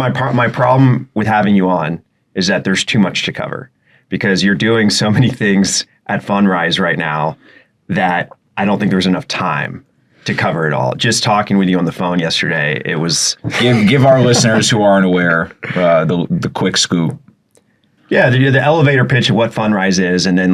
my problem with having you on is that there's too much to cover because you're doing so many things at Fundrise right now that I don't think there's enough time to cover it all. Just talking with you on the phone yesterday, it was give our listeners who aren't aware the quick scoop. Yeah, the elevator pitch of what Fundrise is, and then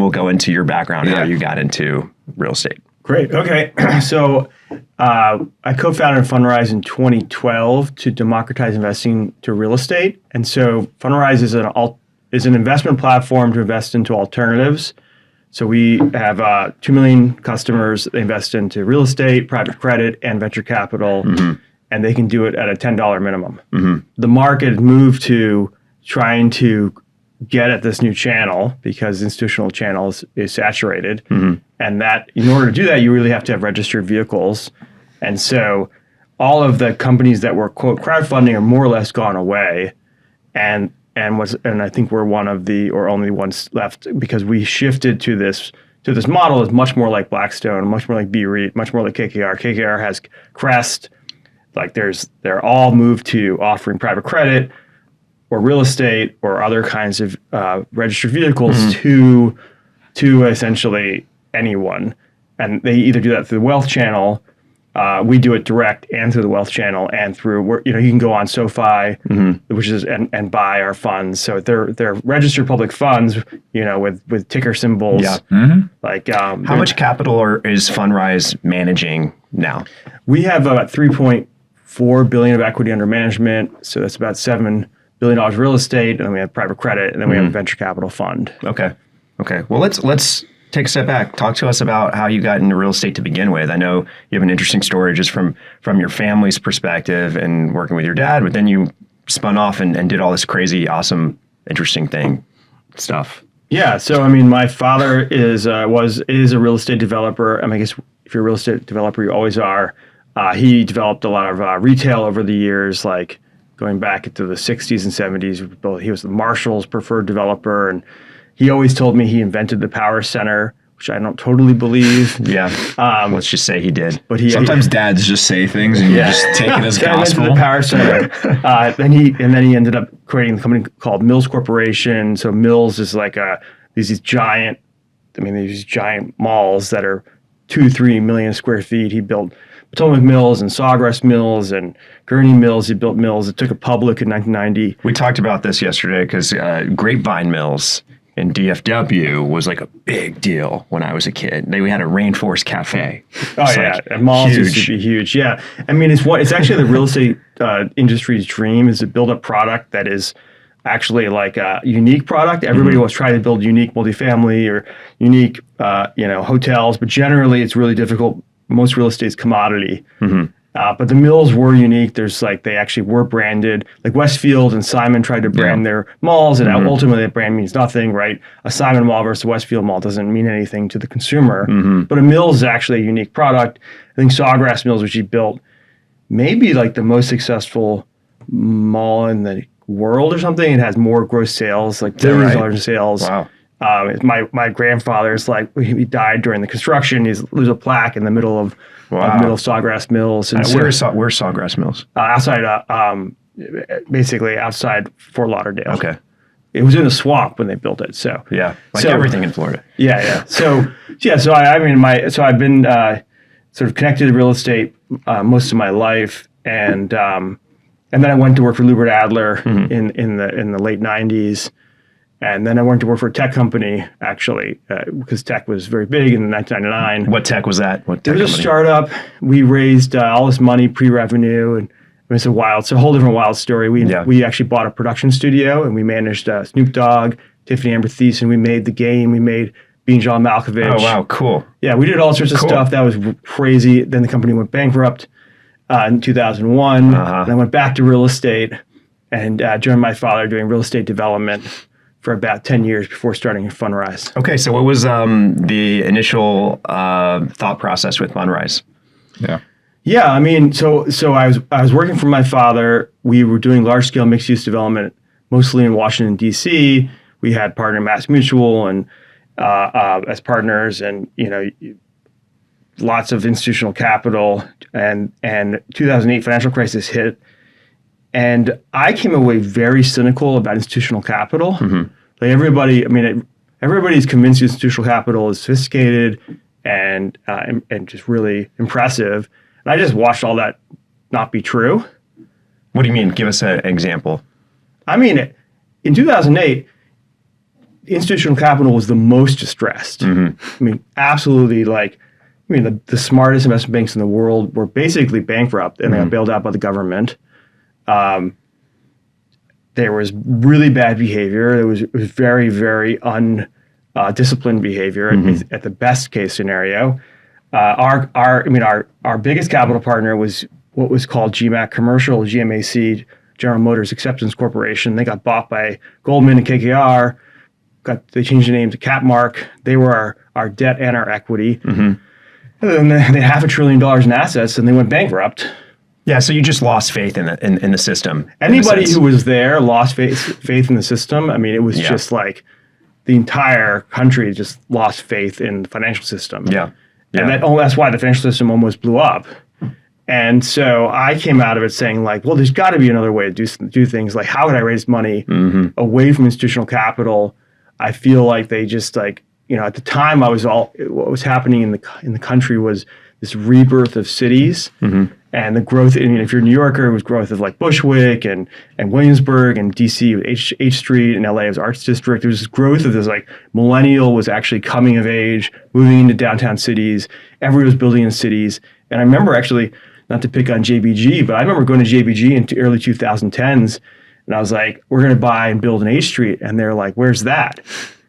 we'll go into your background, how you got into real estate. Great. Okay. So I co-founded Fundrise in 2012 to democratize investing to real estate. And so Fundrise is an investment platform to invest into alternatives. So we have 2 million customers. They invest into real estate, private credit, and venture capital, and they can do it at a $10 minimum. The market moved to trying to get at this new channel because institutional channel is saturated. And that in order to do that, you really have to have registered vehicles. And so all of the companies that were, quote, crowdfunding are more or less gone away. And I think we're one of the or only ones left because we shifted to this model is much more like Blackstone, much more like BREIT, much more like KKR. KKR has Crest. Like they're all moved to offering private credit or real estate or other kinds of registered vehicles to essentially anyone. And they either do that through the wealth channel. We do it direct and through the wealth channel and through, you can go on SoFi, which is, and buy our funds. So they're registered public funds, with ticker symbols. Yeah. Like, how much capital is Fundrise managing now? We have about $3.4 billion of equity under management. So that's about $7 billion real estate. And then we have private credit, and then we have a venture capital fund. Okay. Well, let's take a step back. Talk to us about how you got into real estate to begin with. I know you have an interesting story just from your family's perspective and working with your dad, but then you spun off and did all this crazy, awesome, interesting stuff. Yeah. So, my father is a real estate developer. I guess if you're a real estate developer, you always are. He developed a lot of retail over the years, like going back into the 60s and 70s. He was the Marshall's preferred developer, and he always told me he invented the power center, which I don't totally believe. Yeah. Let's just say he did. But sometimes dads just say things and you just take it as gospel. Invented the power center. Then he ended up creating a company called Mills Corporation. So Mills is like these giant malls that are 2-3 million square feet. He built Potomac Mills and Sawgrass Mills and Gurney Mills. He built mills. It took it public in 1990. We talked about this yesterday because Grapevine Mills in DFW was like a big deal when I was a kid. We had a Rainforest Cafe. And malls used to be huge. Yeah, it's actually the real estate industry's dream is to build a product that is actually like a unique product. Everybody was trying to build unique multifamily or unique, hotels, but generally it's really difficult. Most real estate is commodity. But the mills were unique. They actually were branded. Like Westfield and Simon tried to brand their malls, and ultimately that brand means nothing, right? A Simon mall versus a Westfield mall doesn't mean anything to the consumer. But a Mills is actually a unique product. I think Sawgrass Mills, which he built, maybe like the most successful mall in the world or something. It has more gross sales, like billions of dollars in sales. Wow. My grandfather's he died during the construction. There's a plaque in the middle of Sawgrass Mills. And where's Sawgrass Mills? Basically outside Fort Lauderdale. Okay. It was in a swamp when they built it. So yeah, everything in Florida. Yeah. So I've been sort of connected to real estate most of my life, and then I went to work for Lubert Adler in the late 90s. And then I went to work for a tech company, actually, because tech was very big in 1999. What tech was that? What tech company? It was a startup. We raised all this money pre-revenue, and it's a whole different wild story. We actually bought a production studio, and we managed Snoop Dogg, Tiffany Amber Thiessen. We made The Game. We made Being John Malkovich. Oh, wow, cool. Yeah, we did all sorts of stuff. That was crazy. Then the company went bankrupt in 2001. And I went back to real estate and joined my father doing real estate development for about 10 years before starting Fundrise. Okay, so what was the initial thought process with Fundrise? Yeah, so I was working for my father. We were doing large-scale mixed-use development, mostly in Washington, D.C. We had partner MassMutual and as partners, and lots of institutional capital. And 2008 financial crisis hit, And I came away very cynical about institutional capital. Like everybody's convinced institutional capital is sophisticated and just really impressive. And I just watched all that not be true. What do you mean? Give us an example. I mean, in 2008, institutional capital was the most distressed. I mean, absolutely the smartest investment banks in the world were basically bankrupt and they got bailed out by the government. There was really bad behavior. It was very, very undisciplined behavior at the best case scenario. Our biggest capital partner was what was called GMAC Commercial, GMAC, General Motors Acceptance Corporation. They got bought by Goldman and KKR. They changed the name to Capmark. They were our debt and our equity. And then they had $500 billion in assets, and they went bankrupt. Yeah, so you just lost faith in the system. Anybody who was there lost faith in the system. I mean, it was just like the entire country just lost faith in the financial system. And that's why the financial system almost blew up. And so I came out of it saying like, well, there's got to be another way to do things. Like, how could I raise money away from institutional capital? I feel like they just at the time what was happening in the country was this rebirth of cities. And the growth, if you're a New Yorker, it was growth of like Bushwick and Williamsburg, and DC with H Street, and LA was Arts District. There was this growth of this like millennial was actually coming of age, moving into downtown cities. Everybody was building in cities. And I remember actually, not to pick on JBG, but I remember going to JBG in the early 2010s, and I was like, we're going to buy and build an H Street. And they're like, where's that?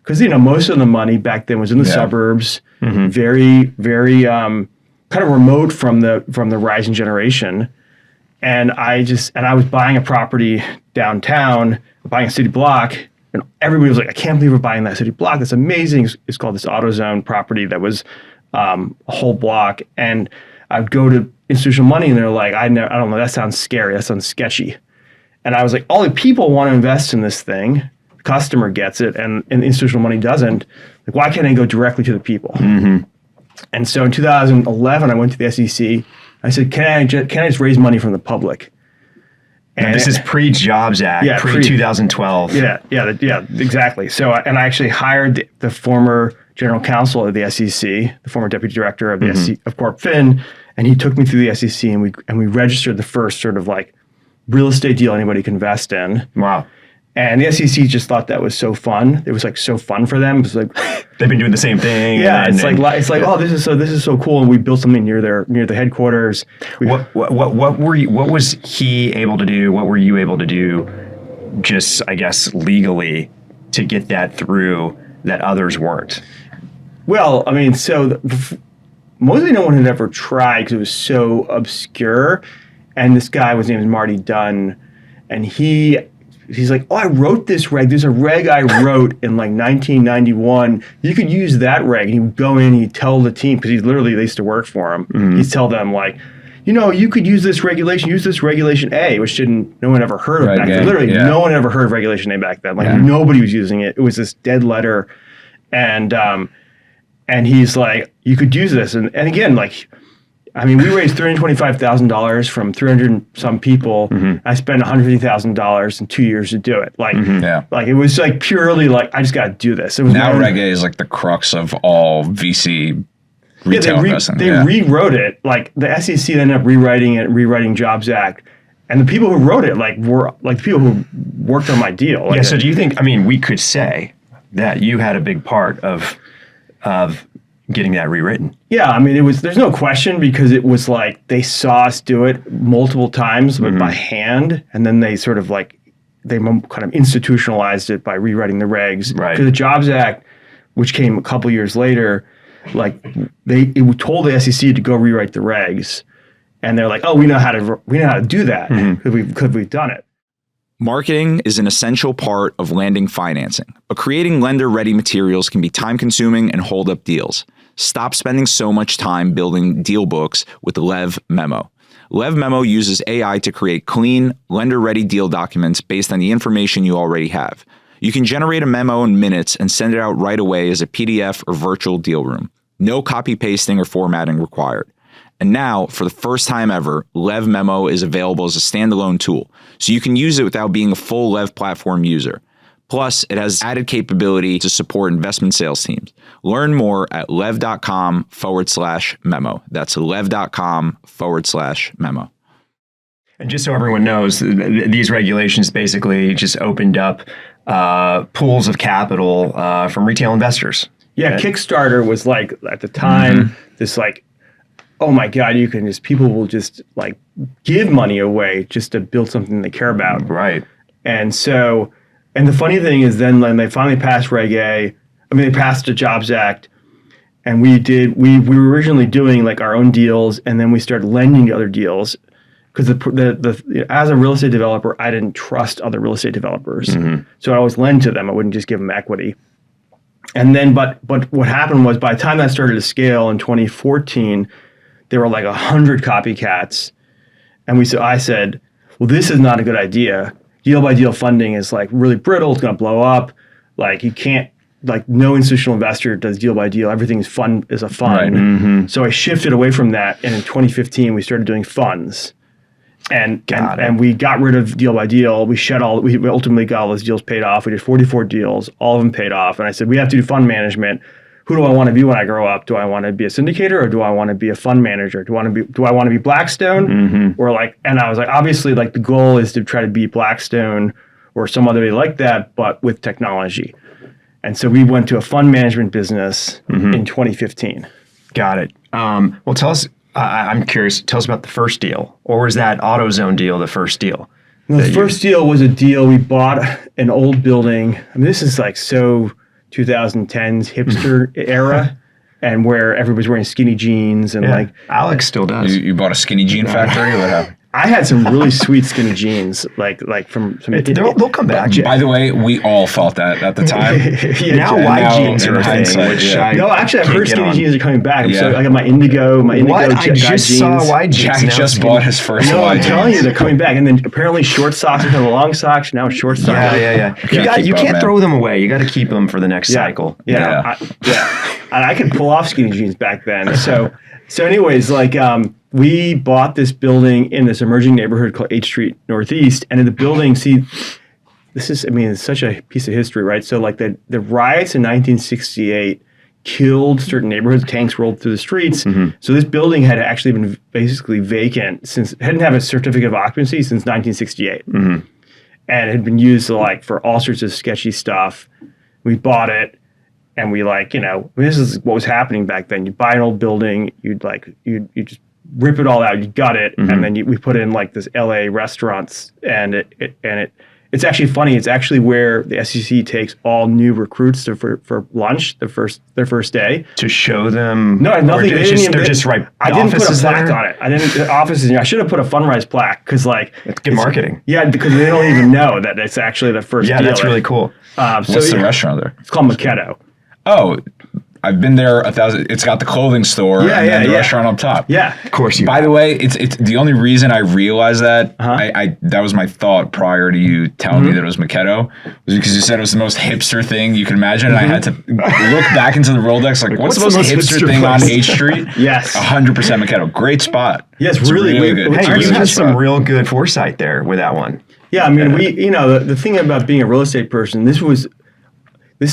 Because, most of the money back then was in the suburbs, very, very kind of remote from the rising generation. And I was buying a property downtown, buying a city block, and everybody was like, I can't believe we're buying that city block. That's amazing. It's called this AutoZone property that was a whole block. And I'd go to institutional money and they're like, I don't know, that sounds scary. That sounds sketchy. And I was like, all the people want to invest in this thing. The customer gets it and institutional money doesn't. Like, why can't I go directly to the people? And so in 2011, I went to the SEC. I said, can I just raise money from the public? And this is pre-Jobs Act, pre-2012. Yeah, exactly. So, and I actually hired the former general counsel of the SEC, the former deputy director of the SEC, of Corp Fin, and he took me through the SEC, and we registered the first sort of like real estate deal anybody could invest in. Wow. And the SEC just thought that was so fun. It was like so fun for them. It was like they've been doing the same thing. Yeah, it's like oh, this is so cool. And we built something near the headquarters. What was he able to do? What were you able to do? Just I guess legally to get that through that others weren't. Well, I mean, mostly no one had ever tried because it was so obscure. And this guy, his name is Marty Dunn, and he's like, oh, I wrote this reg. There's a reg I wrote in like 1991. You could use that reg. And he would go in, he'd tell the team, because they used to work for him. He'd tell them like, you could use this regulation A, which no one ever heard of back then. Literally, no one ever heard of Regulation A back then. Like nobody was using it. It was this dead letter. And he's like, you could use this. And again, like, I mean, we raised $325,000 from 300 some people. I spent $150,000 in 2 years to do it. Like, like it was like purely like, I just got to do this. It was now Reg A is like the crux of all VC retail investing. They rewrote it. Like the SEC ended up rewriting Jobs Act. And the people who wrote it were the people who worked on my deal. Like, so do you think, I mean, we could say that you had a big part of getting that rewritten? Yeah, I mean, there's no question, because it was like they saw us do it multiple times, but by hand, and then they sort of like, they kind of institutionalized it by rewriting the regs. Right. Because the Jobs Act, which came a couple years later, like it told the SEC to go rewrite the regs, and they're like, oh, we know how to do that because we've done it. Marketing is an essential part of landing financing, but creating lender-ready materials can be time-consuming and hold up deals. Stop spending so much time building deal books with Lev Memo. Lev Memo uses AI to create clean, lender-ready deal documents based on the information you already have. You can generate a memo in minutes and send it out right away as a PDF or virtual deal room. No copy-pasting or formatting required. And now, for the first time ever, Lev Memo is available as a standalone tool, so you can use it without being a full Lev platform user. Plus, it has added capability to support investment sales teams. Learn more at lev.com/memo. That's lev.com/memo. And just so everyone knows, these regulations basically just opened up pools of capital from retail investors. Yeah, Kickstarter was like, at the time, this like, oh my God, people will just like give money away just to build something they care about. Right. And so, and the funny thing is then when they finally passed Reg A, they passed the Jobs Act, and we were originally doing like our own deals, and then we started lending to other deals. Because as a real estate developer, I didn't trust other real estate developers. So I always lend to them. I wouldn't just give them equity. And then, but what happened was by the time that started to scale in 2014, there were like 100 copycats. And I said, well, this is not a good idea. Deal by deal funding is like really brittle. It's going to blow up. Like you can't, like no institutional investor does deal by deal. Everything is a fund. Right. So I shifted away from that. And in 2015, we started doing funds. And we got rid of deal by deal. We ultimately got all those deals paid off. We did 44 deals, all of them paid off. And I said, we have to do fund management. Who do I want to be when I grow up? Do I want to be a syndicator, or do I want to be a fund manager? Do I want to be Blackstone? Or and I was like, obviously like the goal is to try to be Blackstone or some other way like that, but with technology. And so we went to a fund management business in 2015. Got it. Well, tell us, I'm curious, tell us about the first deal. Or was that AutoZone deal the first deal? No, the first deal was a deal. We bought an old building. This is like so 2010s hipster era, and where everybody's wearing skinny jeans and like Alex still does. You bought a skinny jean factory? What happened? I had some really sweet skinny jeans, like from some. They'll come back. By the way, we all felt that at the time. Now wide jeans are a thing. No, actually, I've heard skinny jeans are coming back. Yeah. So I got my indigo. I just saw wide jeans. Jack just bought his first. No, wide I'm telling you, jeans. they're coming back. And then apparently short socks are kind of long socks. Now short socks. Yeah. You can't throw them away. You got to keep them for the next cycle. Yeah. I could pull off skinny jeans back then. So anyways, like we bought this building in this emerging neighborhood called 8th Street Northeast, and in the building, it's such a piece of history, right? So like the riots in 1968 killed certain neighborhoods, tanks rolled through the streets. So this building had actually been basically vacant hadn't had a certificate of occupancy since 1968. And it had been used for all sorts of sketchy stuff. We bought it. And we this is what was happening back then. You buy an old building, you just rip it all out, you gut it, and then we put in like this LA restaurants, and it's actually funny. It's actually where the SEC takes all new recruits for lunch their first day to show them. No, nothing. They're just right. I didn't put a plaque on it. The offices. I should have put a Fundrise plaque because it's good marketing. Yeah, because they don't even know that it's actually the first. Yeah, deal, that's really cool. What's the restaurant there? It's called Maquetto. Oh, I've been there 1,000. It's got the clothing store and then the restaurant up top. Yeah, of course. By the way, it's the only reason I realized that that was my thought prior to you telling me that it was Maquetto, was because you said it was the most hipster thing you could imagine, and I had to look back into the Rolodex what's the most hipster thing on 8th Street? Yes, 100% Maquetto. Great spot. Yes, it's really good. Hey, you had some real good foresight there with that one. Yeah, I mean, the thing about being a real estate person, this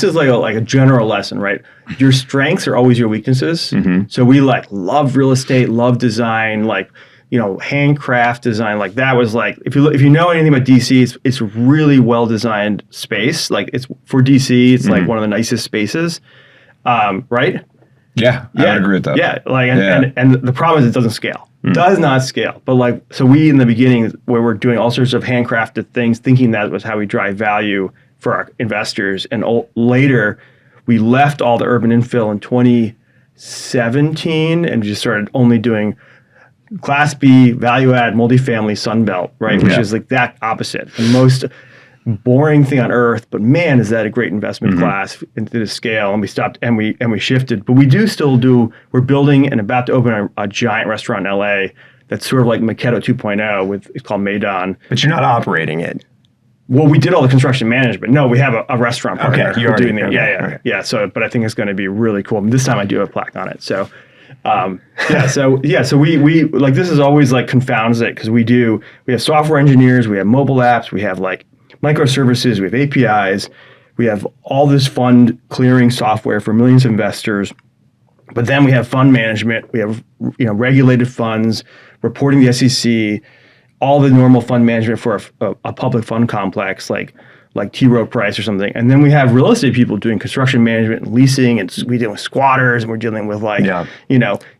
is like a general lesson, right? Your strengths are always your weaknesses. So we love real estate, love design, handcraft design. Like that was if you know anything about DC, it's really well designed space. Like it's for DC, it's like one of the nicest spaces, right? Yeah, I would agree with that. Yeah, and the problem is it doesn't scale. Does not scale. But so we in the beginning where we're doing all sorts of handcrafted things, thinking that was how we drive value for our investors, and later we left all the urban infill in 2017 and just started only doing Class B, value add, multifamily, Sunbelt, right? Which is like that opposite, the most boring thing on earth. But man, is that a great investment class into the scale? And we stopped and we shifted, but we do still do. We're building and about to open a giant restaurant in LA that's sort of like Maquetto 2.0 it's called Maidon. But you're not operating it. Well, we did all the construction management. No, we have a restaurant partner. Okay, you're doing that. Yeah. So, but I think it's going to be really cool. This time I do have a plaque on it. So So we like, this is always like confounds it, because we have software engineers, we have mobile apps, we have like microservices, we have APIs, we have all this fund clearing software for millions of investors. But then we have fund management, we have regulated funds, reporting the SEC, all the normal fund management for a public fund complex like T. Rowe Price or something. And then we have real estate people doing construction management and leasing, and we deal with squatters, and we're dealing with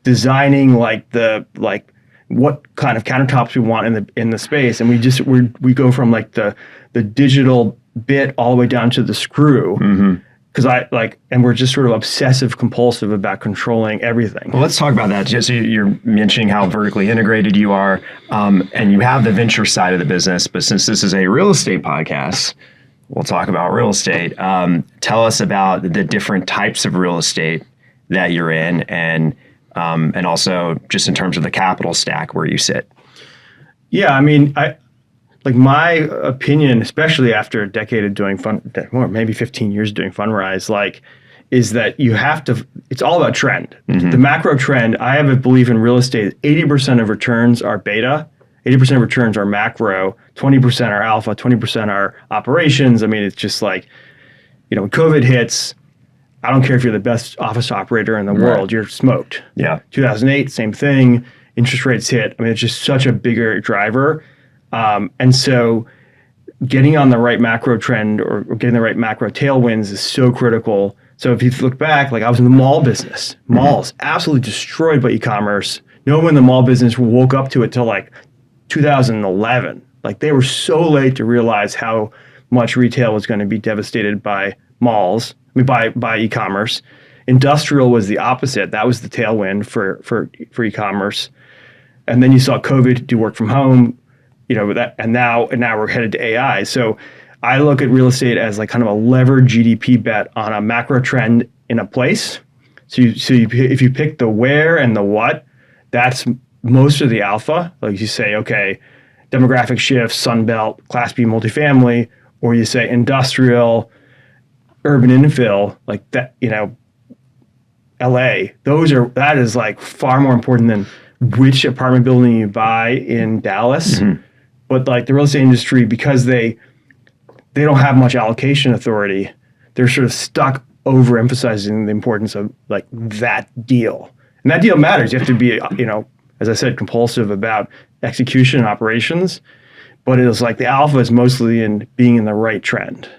designing what kind of countertops we want in the space. And we go from like the digital bit all the way down to the screw. Mm-hmm. And we're just sort of obsessive compulsive about controlling everything. Well, let's talk about that. So you're mentioning how vertically integrated you are, and you have the venture side of the business. But since this is a real estate podcast, we'll talk about real estate. Tell us about the different types of real estate that you're in, and also just in terms of the capital stack where you sit. Yeah, I mean, my opinion, especially after a decade of doing or maybe 15 years doing Fundrise, is that it's all about trend. Mm-hmm. The macro trend, I have a belief in real estate, 80% of returns are beta, 80% of returns are macro, 20% are alpha, 20% are operations. I mean, it's just like, when COVID hits, I don't care if you're the best office operator in the world, you're smoked. Yeah. 2008, same thing. Interest rates hit. I mean, it's just such a bigger driver. And so getting on the right macro trend or getting the right macro tailwinds is so critical. So if you look back, I was in the mall business. Malls absolutely destroyed by e-commerce. No one in the mall business woke up to it till 2011. They were so late to realize how much retail was going to be devastated by malls, by e-commerce. Industrial was the opposite. That was the tailwind for e-commerce. And then you saw COVID do work from home. And now we're headed to AI. So I look at real estate as kind of a levered GDP bet on a macro trend in a place. If you pick the where and the what, that's most of the alpha. You say, okay, demographic shifts, Sun Belt, Class B multifamily, or you say industrial, urban infill, like that. LA. That is far more important than which apartment building you buy in Dallas. Mm-hmm. But the real estate industry, because they don't have much allocation authority, they're sort of stuck overemphasizing the importance of that deal. And that deal matters. You have to be, as I said, compulsive about execution and operations. But it is the alpha is mostly in being in the right trend.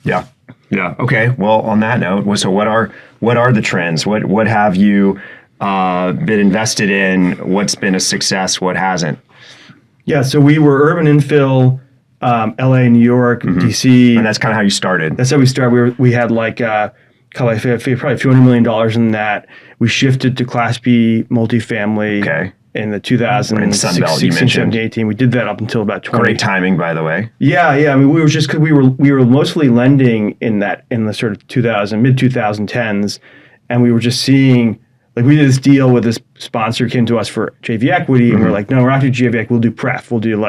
Yeah. Yeah. Okay. Well, on that note, so what are the trends? What have you been invested in? What's been a success? What hasn't? Yeah, so we were urban infill, LA, New York, mm-hmm. DC. And that's kind of how you started. That's how we started. We had probably a few $100 million in that. We shifted to Class B multifamily in the 2016, 17, 18. We did that up until about 20. Great timing, by the way. Yeah. I mean, we were mostly lending in the sort of mid 2010s, and we were just seeing. We did this deal with this sponsor, came to us for JV equity, and mm-hmm. we're like, no, we're not doing JV equity, we'll do pref. We'll do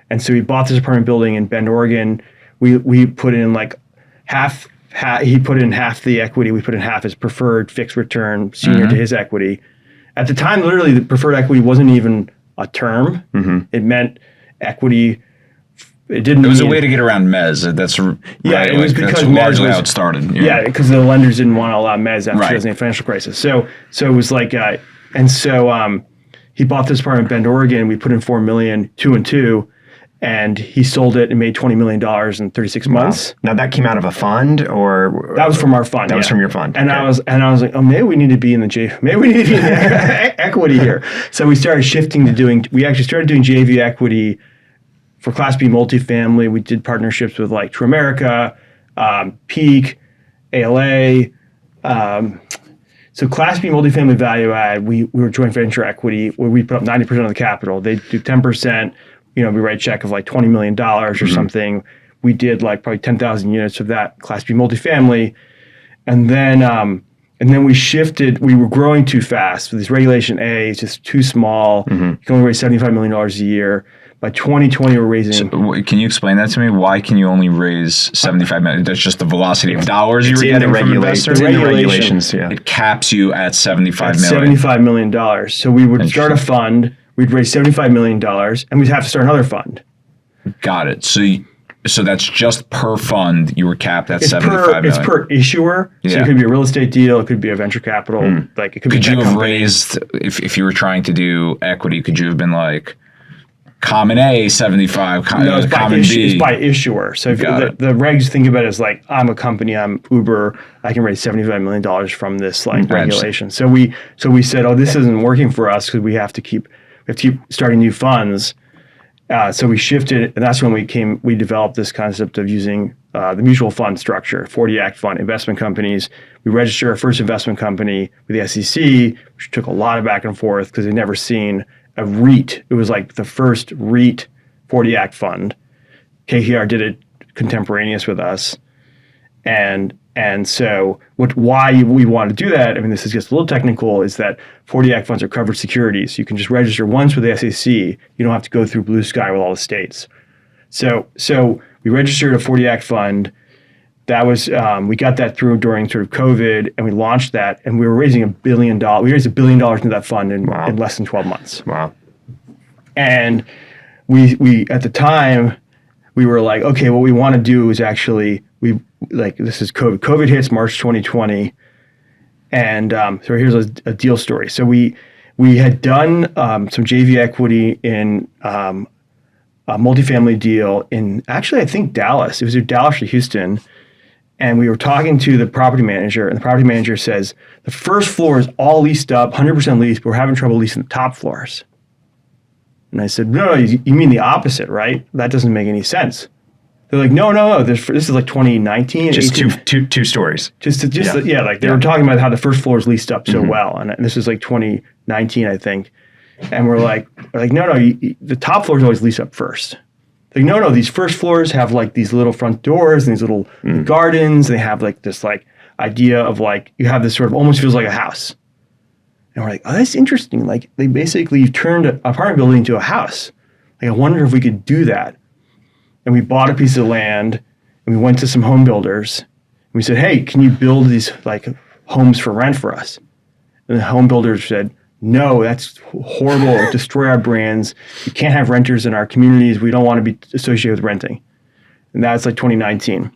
and so we bought this apartment building in Bend, Oregon. We put in half, he put in half the equity, we put in half his preferred fixed return senior mm-hmm. to his equity. At the time, literally, the preferred equity wasn't even a term. Mm-hmm. It meant equity. It was a way to get around mez. It was because that's largely how it started. Yeah, because the lenders didn't want to allow mez after the 2008 financial crisis. So it was he bought this apartment in Bend, Oregon. We put in $4 million, 2 and 2, and he sold it and made $20 million in 36 months. Now that came out of a fund, or that was from our fund. That was from your fund. And I was like, oh, maybe we need to be in the equity here. So we started shifting to we actually started doing JV equity. For Class B multifamily, we did partnerships with True America, Peak, ALA. So Class B multifamily value add, we were joint venture equity where we put up 90% of the capital. They do 10%. We write a check of $20 million or mm-hmm. something. We did probably 10,000 units of that Class B multifamily, and then we shifted. We were growing too fast. With this Regulation A, it's just too small. Mm-hmm. You can only raise $75 million a year. By 2020, we're raising. Can you explain that to me? Why can you only raise 75 million? That's just the velocity of dollars you were getting from investors? It's in the regulations, yeah. It caps you at 75 million. $75 million. So we would start a fund, we'd raise $75 million, and we'd have to start another fund. Got it. So that's just per fund, you were capped at 75 million. It's per issuer. So it could be a real estate deal, it could be a venture capital. Like it could be you have raised, if you were trying to do equity, could you have been like, Common A, 75, no, it's Common B? It's by issuer. So if the regs think about it as like, I'm a company, I'm Uber, I can raise $75 million from this like regulation. So we said, oh, this isn't working for us because we have to keep starting new funds. So we shifted, and that's when we developed this concept of using the mutual fund structure, 40 Act fund, investment companies. We registered our first investment company with the SEC, which took a lot of back and forth because they'd never seen a REIT. It was like the first REIT 40 Act fund. KKR did it contemporaneous with us. And so why we want to do that, I mean, this gets a little technical, is that 40 Act funds are covered securities. You can just register once with the SEC. You don't have to go through blue sky with all the states. So we registered a 40 Act fund. That was, we got that through during sort of COVID, and we launched that, and we were raising $1 billion. We raised $1 billion into that fund in less than 12 months. Wow. And we at the time, we were like, okay, what we want to do is actually, this is COVID. COVID hits March 2020. And so here's a deal story. So we had done some JV equity in a multifamily deal in, actually, I think Dallas. It was either Dallas or Houston. And we were talking to the property manager, and the property manager says, the first floor is all leased up, 100% leased, but we're having trouble leasing the top floors. And I said, no, you mean the opposite, right? That doesn't make any sense. They're like, no. This is like 2019. Just two stories. They were talking about how the first floor is leased up so well. And this is like 2019, I think. And we're like, no, the top floor is always leased up first. Like, no, these first floors have like these little front doors and these little gardens. They have like this like idea of like, you have this sort of almost feels like a house. And we're like, oh, that's interesting. Like they basically turned an apartment building into a house. Like, I wonder if we could do that. And we bought a piece of land and we went to some home builders and we said, hey, can you build these like homes for rent for us? And the home builders said, no, that's horrible. It'll destroy our brands. We can't have renters in our communities. We don't want to be associated with renting. And that's like 2019. And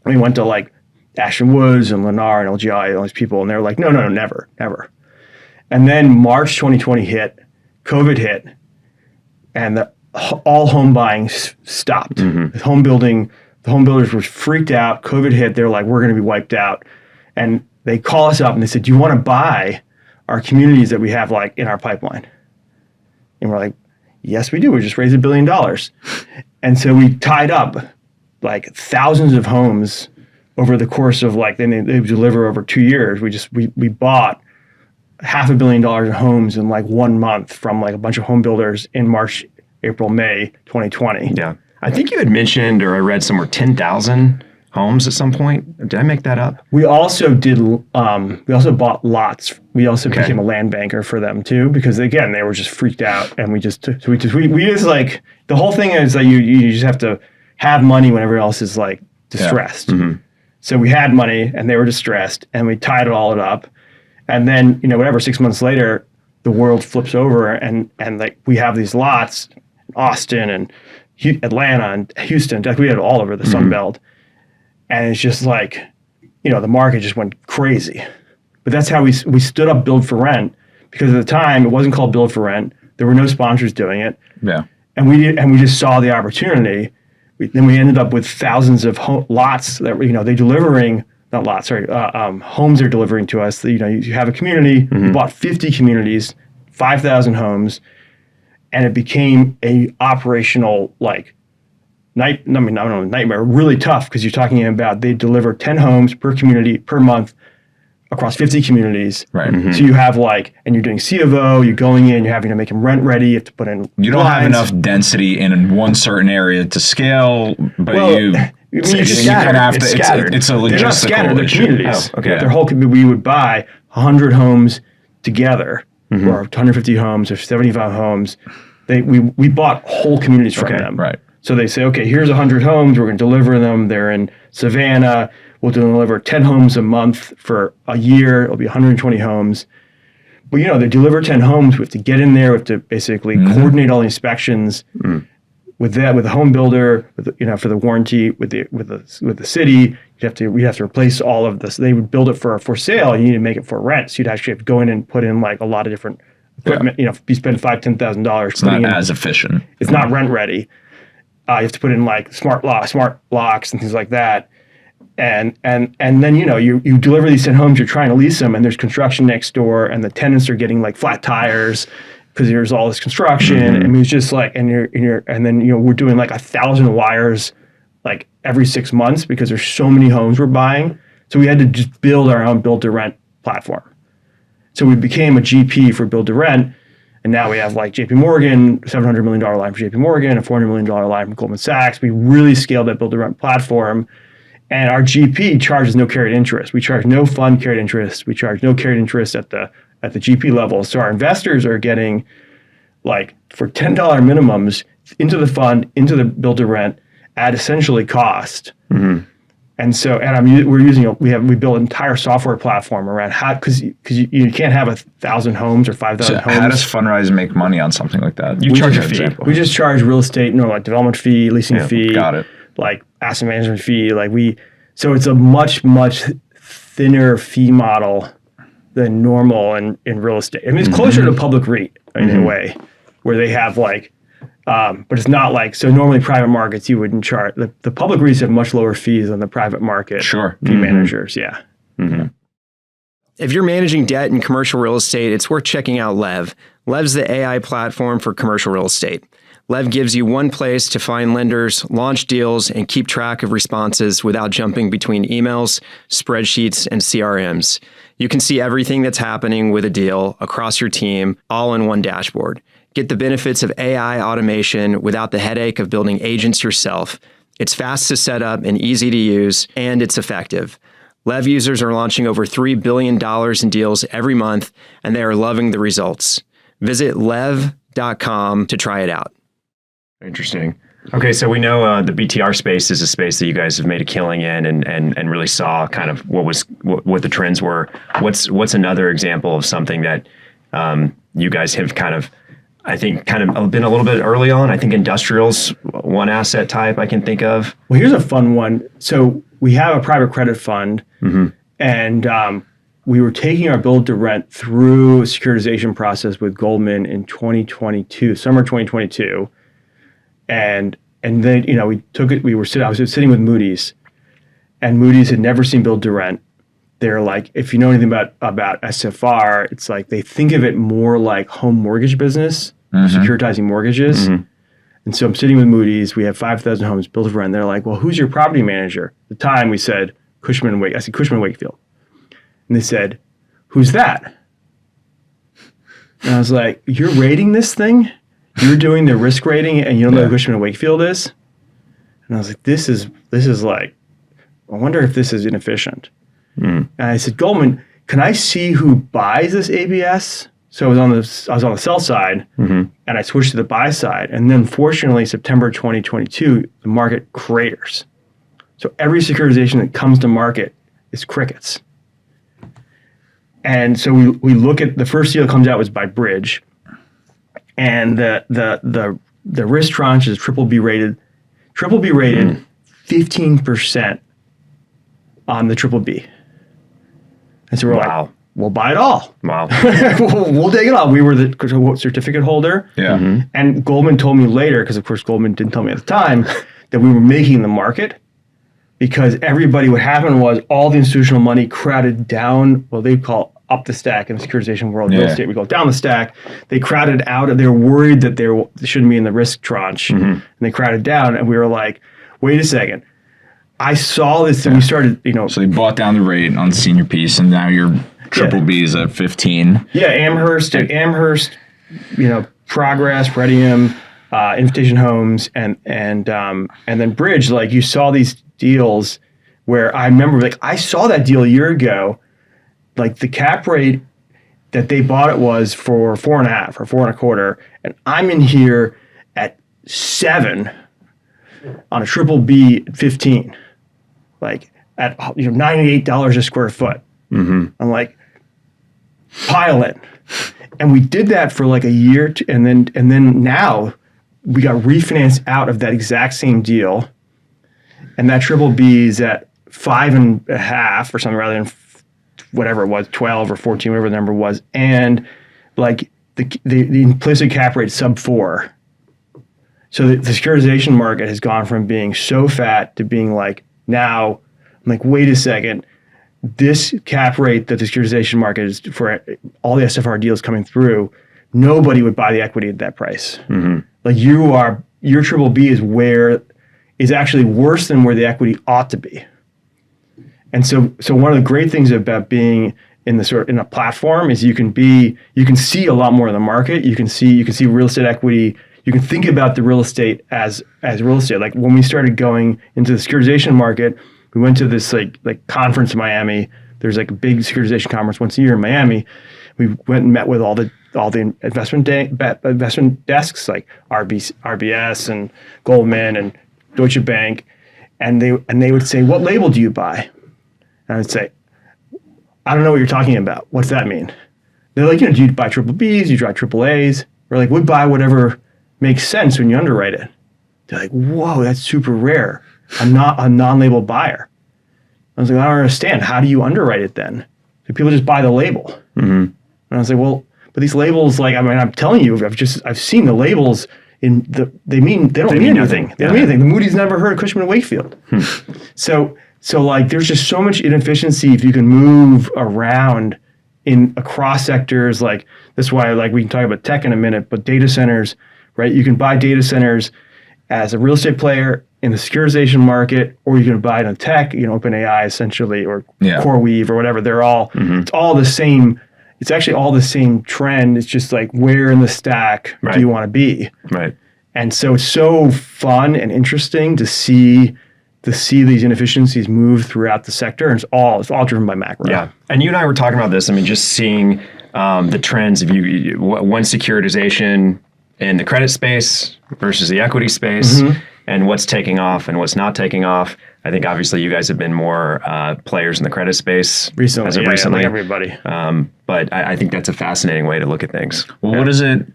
we went to like Ashton Woods and Lennar and LGI and all these people. And they're like, no, never. And then March 2020 hit, COVID hit, and all home buying stopped. The home builders were freaked out. COVID hit. They're like, we're going to be wiped out. And they call us up and they said, do you want to buy our communities that we have like in our pipeline? And we're like, yes, we do. We just raised $1 billion. And so we tied up like thousands of homes over the course of like, then they deliver over 2 years. We bought $500 million in homes in like 1 month from like a bunch of home builders in March, April, May 2020. Yeah. I think you had mentioned, or I read somewhere, 10,000 homes at some point. Did I make that up? We also bought lots. We also became a land banker for them too, because again, they were just freaked out, and we just like, the whole thing is that you just have to have money when everyone else is like distressed. So we had money and they were distressed, and we tied it all up. And then, 6 months later, the world flips over and like we have these lots in Austin and Atlanta and Houston. We had all over the Sun Belt. And it's just like, the market just went crazy. But that's how we stood up Build for Rent, because at the time it wasn't called Build for Rent. There were no sponsors doing it. Yeah. And we just saw the opportunity. Then we ended up with thousands of lots that were, they delivering. Not lots, sorry. Homes are delivering to us. You have a community. We bought 50 communities, 5,000 homes, and it became a operational nightmare. Really tough, because you're talking about they deliver 10 homes per community per month across 50 communities. Right. So you have and you're doing C of O. You're going in. You're having to make them rent ready. You have to put in. You don't have enough density in one certain area to scale, but it's a logistical They're not scattered. They're communities. Oh, okay. Their whole we would buy 100 homes together, or 150 homes, or 75 homes. we bought whole communities from them. Right. So they say, okay, here's 100 homes. We're going to deliver them. They're in Savannah. We'll deliver 10 homes a month for a year. It'll be 120 homes. But, they deliver 10 homes. We have to get in there. We have to basically coordinate all the inspections with the home builder, for the warranty, with the city. We have to replace all of this. They would build it for sale. You need to make it for rent. So you'd actually have to go in and put in like a lot of different equipment. You spend $5,000-$10,000. It's not as efficient. It's not rent ready. You have to put in like smart locks and things like that. And then you deliver these 10 homes, you're trying to lease them, and there's construction next door, and the tenants are getting like flat tires because there's all this construction. I mean, it's just like, and then we're doing like 1,000 wires like every 6 months because there's so many homes we're buying. So we had to just build our own build to rent platform. So we became a GP for build to rent, and now we have like JP Morgan, $700 million line for JP Morgan, a $400 million line from Goldman Sachs. We really scaled that build to rent platform. And our GP charges no carried interest. We charge no fund carried interest. We charge no carried interest at the GP level. So our investors are getting like for $10 minimums into the fund, into the build to rent at essentially cost. And so, we built an entire software platform around how, because you can't have 1,000 homes or 5,000 homes. How does Fundrise make money on something like that? You charge a fee. We just charge real estate, like development fee, leasing fee. Got it. Like asset management fee, so it's a much, much thinner fee model than normal in real estate. I mean, it's closer to public REIT in a way, where they have but it's not like, so normally private markets, you wouldn't charge, the public REITs have much lower fees than the private market fee managers, If you're managing debt in commercial real estate, it's worth checking out Lev. Lev's the AI platform for commercial real estate. Lev gives you one place to find lenders, launch deals, and keep track of responses without jumping between emails, spreadsheets, and CRMs. You can see everything that's happening with a deal across your team, all in one dashboard. Get the benefits of AI automation without the headache of building agents yourself. It's fast to set up and easy to use, and it's effective. Lev users are launching over $3 billion in deals every month, and they are loving the results. Visit lev.com to try it out. Interesting. Okay, so we know the BTR space is a space that you guys have made a killing in and really saw kind of what the trends were. What's another example of something that you guys have kind of been a little bit early on? I think industrial's one asset type I can think of. Well, here's a fun one. So we have a private credit fund, and we were taking our build to rent through a securitization process with Goldman in 2022, summer 2022. And then, we took it, I was sitting with Moody's, and Moody's had never seen build to rent. They're like, if you know anything about SFR, it's like they think of it more like home mortgage business, securitizing mortgages. And so I'm sitting with Moody's, we have 5,000 homes built to rent. They're like, well, who's your property manager? At the time we said, Cushman & Wakefield. I said, Cushman & Wakefield. And they said, who's that? And I was like, you're rating this thing? You're doing the risk rating and you don't know who Cushman & Wakefield is? And I was like, this is like, I wonder if this is inefficient. And I said, Goldman, can I see who buys this ABS? So I was on the sell side, and I switched to the buy side. And then fortunately, September 2022, the market craters. So every securitization that comes to market is crickets. And so we look at, the first deal that comes out was by Bridge. And the risk tranche is triple B rated, 15% on the triple B. And so we're like, we'll buy it all. Wow. we'll take it all. We were the certificate holder. And Goldman told me later, because of course Goldman didn't tell me at the time, that we were making the market, because what happened was all the institutional money crowded down, well, they call up the stack in the securitization world, real estate, we go down the stack. They crowded out, they were worried that they shouldn't be in the risk tranche, and they crowded down, and we were like, wait a second. I saw this, and we started, So they bought down the rate on the senior piece, and now your triple B is at 15. Yeah, Amherst, Progress, Pretium, Invitation Homes, and then Bridge. Like, you saw these deals where I remember, like, I saw that deal a year ago. Like, the cap rate that they bought it was for 4.5 or 4.25, and I'm in here at 7 on a triple B at 15, like at $98 a square foot. I'm like, pile in. And we did that for like a year, and then now we got refinanced out of that exact same deal, and that triple B is at 5.5 or something rather than whatever it was, 12 or 14, whatever the number was, and like the implicit cap rate sub 4. So the securitization market has gone from being so fat to being like, now I'm like, wait a second, this cap rate that the securitization market is for all the SFR deals coming through, nobody would buy the equity at that price. Like your triple B is actually worse than where the equity ought to be. And so one of the great things about being in a platform is you can see a lot more of the market. You can see real estate equity. You can think about the real estate as real estate. Like when we started going into the securitization market, we went to this like conference in Miami. There's like a big securitization conference once a year in Miami. We went and met with all the investment desks like RBS and Goldman and Deutsche Bank, and they would say, "What label do you buy?" And I would say, "I don't know what you're talking about. What's that mean?" They're like, "Do you buy triple Bs? Do you buy triple As?" We're like, "We buy whatever makes sense when you underwrite it." They're like, "Whoa, that's super rare. I'm not a non-label buyer." I was like, "I don't understand. How do you underwrite it then?" So people just buy the label. And I was like, "Well, but these labels, like, I mean, I'm telling you, I've seen the labels they don't mean anything. They don't mean anything. The Moody's never heard of Cushman & Wakefield." So like, there's just so much inefficiency if you can move around across sectors. Like that's why, like, we can talk about tech in a minute, but data centers, right? You can buy data centers as a real estate player in the securitization market, or you can buy it in tech, OpenAI essentially, or CoreWeave or whatever. They're all, it's all the same. It's actually all the same trend. It's just like, where in the stack do you want to be? Right. And so it's so fun and interesting to see these inefficiencies move throughout the sector, and it's all driven by macro. Yeah, and you and I were talking about this. I mean, just seeing the trends of one securitization in the credit space versus the equity space, and what's taking off and what's not taking off. I think obviously you guys have been more players in the credit space recently. Recently, like everybody. But I think that's a fascinating way to look at things. Well, what is it?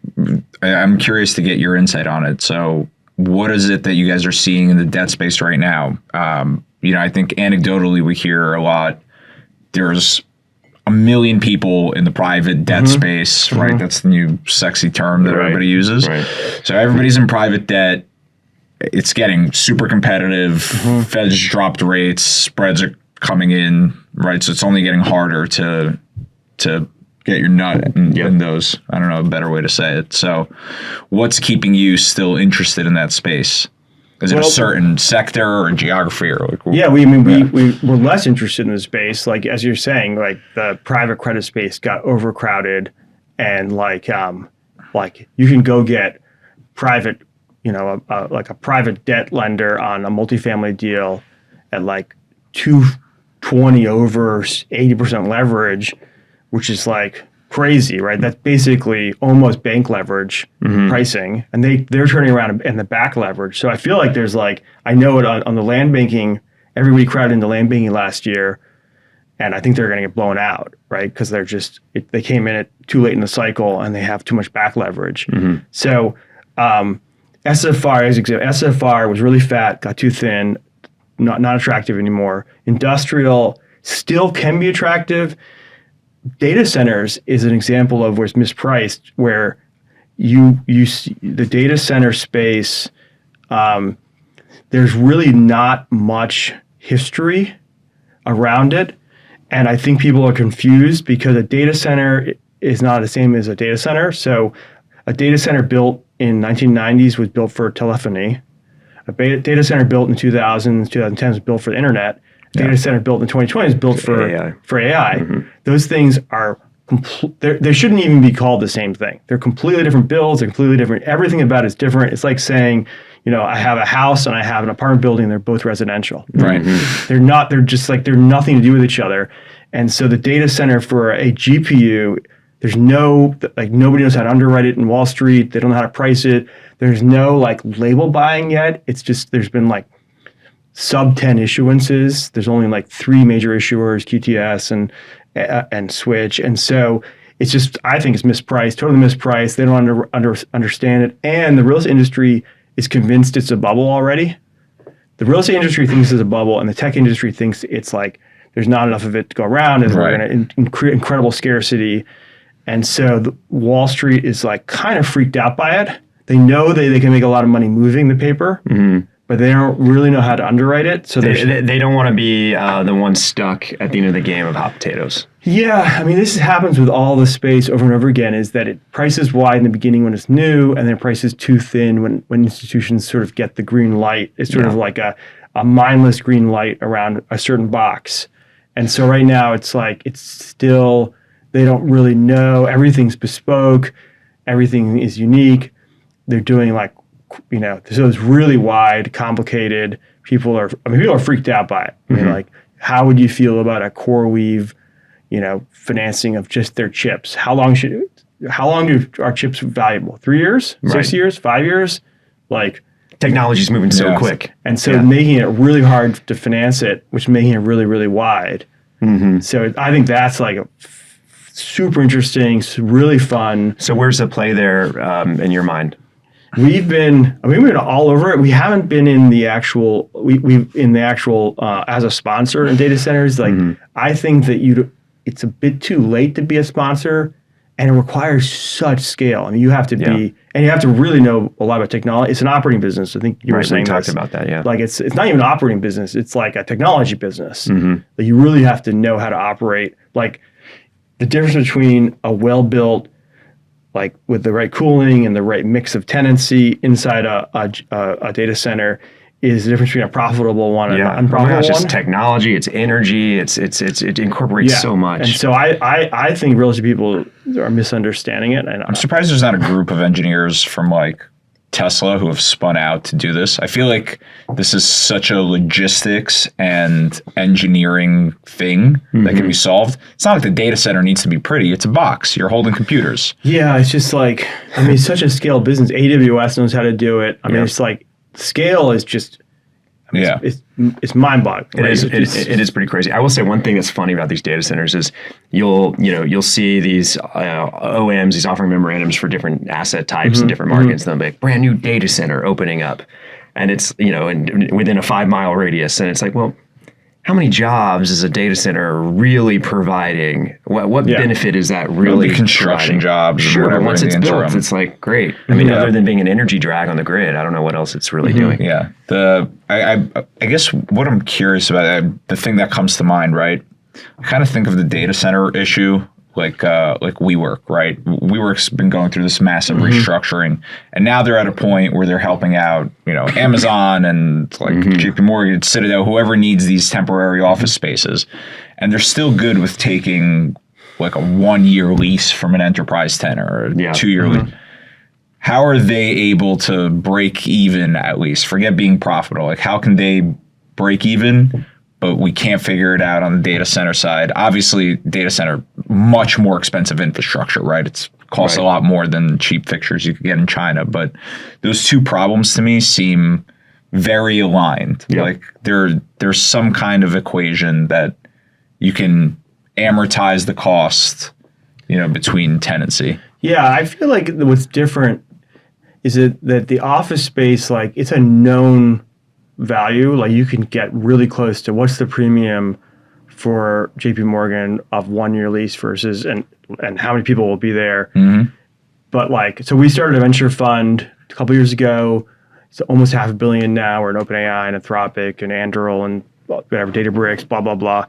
I'm curious to get your insight on it. So what is it that you guys are seeing in the debt space right now? I think anecdotally we hear a lot. There's a million people in the private debt space, right? That's the new sexy term that everybody uses. Right. So everybody's in private debt. It's getting super competitive. Feds dropped rates. Spreads are coming in, right? So it's only getting harder to get your nut in those. I don't know a better way to say it. So what's keeping you still interested in that space? Is it a certain sector or geography or like? Yeah, we're less interested in the space. Like, as you're saying, like the private credit space got overcrowded, and like you can go get private, like a private debt lender on a multifamily deal at like 220 over 80% leverage, which is like crazy, right? That's basically almost bank leverage pricing, and they're turning around in the back leverage. So I feel like there's I know it on the land banking, everybody crowded into land banking last year, and I think they're going to get blown out, right? Because they came in too late in the cycle and they have too much back leverage. So SFR, as example, SFR was really fat, got too thin, not attractive anymore. Industrial still can be attractive. Data centers is an example of where it's mispriced, where you see the data center space. There's really not much history around it, and I think people are confused because a data center is not the same as a data center. So a data center built in 1990s was built for telephony. A data center built in 2000s, 2010s was built for the internet. Data center built in 2020 is built for AI. Those things are they shouldn't even be called the same thing. They're completely different builds. They're completely different. Everything about it's different. It's like saying, I have a house and I have an apartment building. They're both residential. Right. They're not. They're just like they're nothing to do with each other. And so the data center for a GPU, There's no, like, nobody knows how to underwrite it in Wall Street. They don't know how to price it. There's no like label buying yet. It's just, there's been like sub 10 issuances. There's only like 3 major issuers, QTS and Switch. And so it's just, I think it's mispriced, totally mispriced. They don't understand it. And the real estate industry is convinced it's a bubble already. The real estate industry thinks it's a bubble, and the tech industry thinks it's like there's not enough of it to go around, and we're going to create incredible scarcity. And so Wall Street is like kind of freaked out by it. They know they can make a lot of money moving the paper, but they don't really know how to underwrite it. So they don't want to be the one stuck at the end of the game of hot potatoes. Yeah, I mean, this happens with all the space over and over again, is that it prices wide in the beginning when it's new, and then prices too thin when institutions sort of get the green light. It's sort of like a mindless green light around a certain box. And so right now it's like, it's still, they don't really know. Everything's bespoke. Everything is unique. They're doing like, you know, so it's really wide, complicated. People are freaked out by it. I mean, like, how would you feel about a CoreWeave, you know, financing of just their chips? How long do our chips valuable? 3 years, 6 years, 5 years? Like, technology's moving so quick. And so making it really hard to finance it, which is making it really, really wide. So I think that's like a super interesting, really fun. So where's the play there in your mind? We've been all over it. We haven't been in the actual, as a sponsor in data centers. Like, I think that it's a bit too late to be a sponsor, and it requires such scale. I mean, you have to be, and you have to really know a lot about technology. It's an operating business. I think you were saying we talked about that, yeah. Like, it's not even an operating business. It's like a technology business. Like, you really have to know how to operate. Like, the difference between a well-built, like with the right cooling and the right mix of tenancy inside a data center, is the difference between a profitable one and an unprofitable one. It's just technology, it's energy, it incorporates so much. And so I think real estate people are misunderstanding it. And I'm surprised there's not a group of engineers from like Tesla who have spun out to do this. I feel like this is such a logistics and engineering thing that can be solved. It's not like the data center needs to be pretty. It's a box. You're holding computers. Yeah, it's just like, I mean, it's such a scale business. AWS knows how to do it. I mean, it's like, scale is just, I mean, it's mind-boggling. It is pretty crazy. I will say one thing that's funny about these data centers is you'll see these OMs, these offering memorandums for different asset types and different markets. They'll be like, brand new data center opening up, and it's, you know, and within a 5-mile radius, and it's like, well, how many jobs is a data center really providing? What benefit is that really? Construction jobs. Sure. Once it's built, it's like great. I mean, other than being an energy drag on the grid, I don't know what else it's really doing. Yeah. I guess what I'm curious about, the thing that comes to mind, right? I kind of think of the data center issue like WeWork, right? WeWork's been going through this massive restructuring, and now they're at a point where they're helping out, you know, Amazon and like JP Morgan, Citadel, whoever needs these temporary office spaces, and they're still good with taking like a 1-year lease from an enterprise tenant or a 2-year lease. How are they able to break even, at least? Forget being profitable. Like, how can they break even? But we can't figure it out on the data center side. Obviously, data center, much more expensive infrastructure, right? It costs a lot more than cheap fixtures you could get in China. But those two problems to me seem very aligned. Like there's some kind of equation that you can amortize the cost, you know, between tenancy. Yeah, I feel like what's different is that the office space, like, it's a known value. Like, you can get really close to what's the premium for JP Morgan of 1-year lease versus and how many people will be there. But like, so we started a venture fund a couple years ago. It's almost $500 million now. We're in OpenAI and Anthropic and Anduril and whatever, Databricks, blah, blah, blah.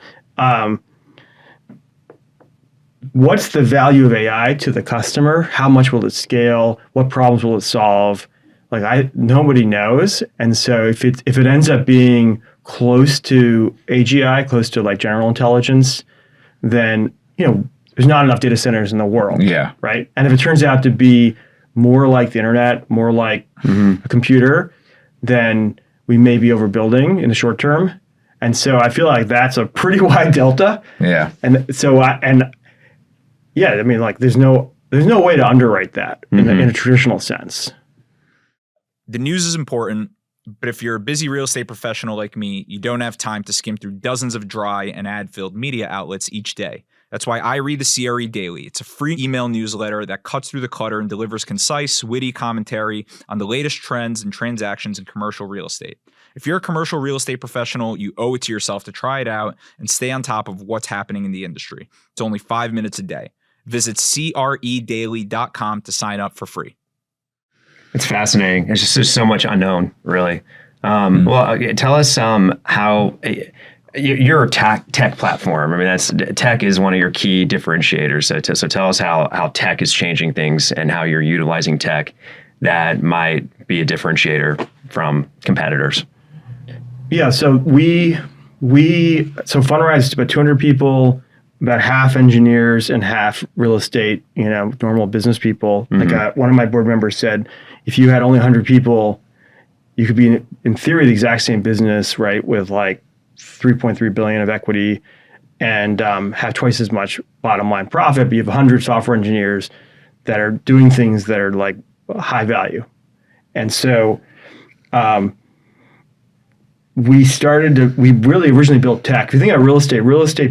What's the value of AI to the customer? How much will it scale? What problems will it solve? Like, nobody knows. And so if it ends up being close to AGI, close to like general intelligence, then, you know, there's not enough data centers in the world. Yeah. Right. And if it turns out to be more like the internet, more like a computer, then we may be overbuilding in the short term. And so I feel like that's a pretty wide delta. Yeah. And so yeah, I mean, like there's no way to underwrite that in a traditional sense. The news is important, but if you're a busy real estate professional like me, you don't have time to skim through dozens of dry and ad-filled media outlets each day. That's why I read the CRE Daily. It's a free email newsletter that cuts through the clutter and delivers concise, witty commentary on the latest trends and transactions in commercial real estate. If you're a commercial real estate professional, you owe it to yourself to try it out and stay on top of what's happening in the industry. It's only 5 minutes a day. Visit credaily.com to sign up for free. It's fascinating. It's just there's so much unknown, really. Well, tell us how you're a tech platform. I mean, tech is one of your key differentiators. So tell us how tech is changing things and how you're utilizing tech that might be a differentiator from competitors. Yeah. So so Fundrise is about 200 people, about half engineers and half real estate, normal business people. Like one of my board members said, if you had only 100 people, you could be in theory the exact same business, right, with like 3.3 billion of equity and have twice as much bottom line profit, but you have 100 software engineers that are doing things that are like high value. And so we really originally built tech. If you think about real estate,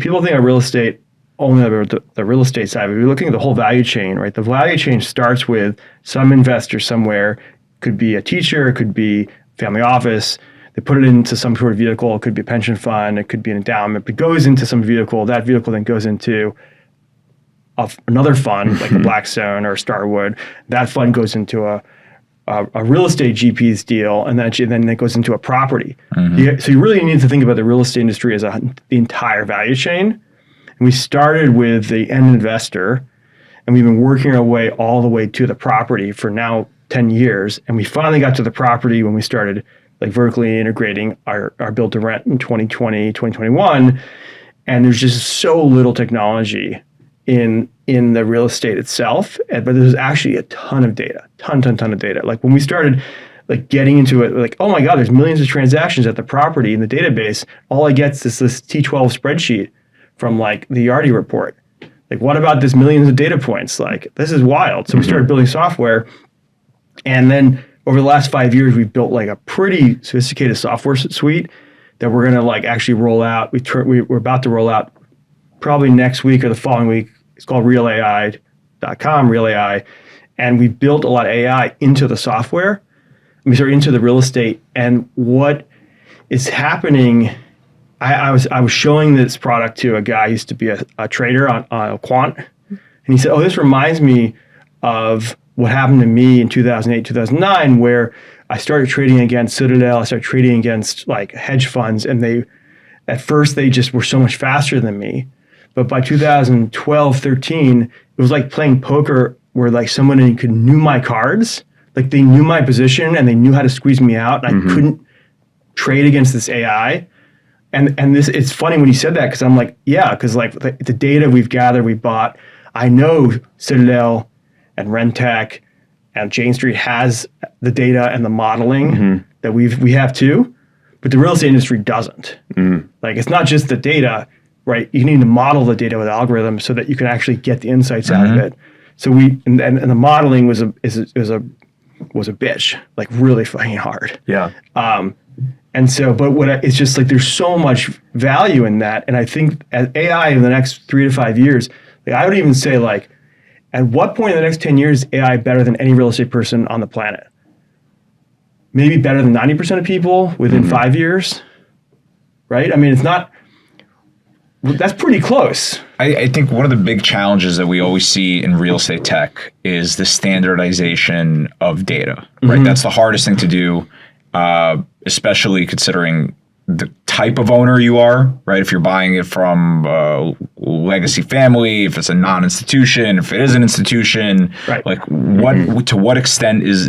people think of real estate only about the real estate side, but if you're looking at the whole value chain, right? The value chain starts with some investor somewhere, could be a teacher, it could be family office. They put it into some sort of vehicle. It could be a pension fund. It could be an endowment. But it goes into some vehicle. That vehicle then goes into another fund, like a Blackstone or a Starwood. That fund goes into a real estate GP's deal, and then it goes into a property. So you really need to think about the real estate industry as the entire value chain. And we started with the end investor, and we've been working our way all the way to the property for now 10 years. And we finally got to the property when we started like vertically integrating our build to rent in 2020, 2021. And there's just so little technology in the real estate itself, but there's actually a ton of data, ton of data. Like when we started like getting into it, like, oh my God, there's millions of transactions at the property in the database. All I get is this T12 spreadsheet from like the Yardi report. Like, what about this millions of data points? Like, this is wild. So we started building software, and then over the last 5 years, we've built like a pretty sophisticated software suite that we're going to like actually roll out. We're about to roll out probably next week or the following week. It's called realai.com, Real AI. And we built a lot of AI into the software. Into the real estate. And what is happening, I was showing this product to a guy who used to be a trader on a quant. And he said, oh, this reminds me of what happened to me in 2008, 2009, where I started trading against Citadel. I started trading against like hedge funds, and at first they just were so much faster than me. But by 2012, 13, it was like playing poker where like someone knew my cards, like they knew my position and they knew how to squeeze me out, and I couldn't trade against this AI. And this, it's funny when you said that, because I'm like, yeah, because like the data we've gathered, we bought, I know Citadel and Rentec and Jane Street has the data and the modeling that we have too, but the real estate industry doesn't. Like, it's not just the data, right? You need to model the data with algorithms so that you can actually get the insights out of it. So and the modeling was a bitch, like really fucking hard. Yeah. And so, but it's just like there's so much value in that, and I think as AI in the next 3 to 5 years, like I would even say like, at what point in the next 10 years is AI better than any real estate person on the planet? Maybe better than 90% of people within 5 years, right? I mean, it's not. That's pretty close. I think one of the big challenges that we always see in real estate tech is the standardization of data, right? That's the hardest thing to do, especially considering the type of owner you are, right? If you're buying it from a legacy family, if it's a non-institution, if it is an institution, right. Like to what extent is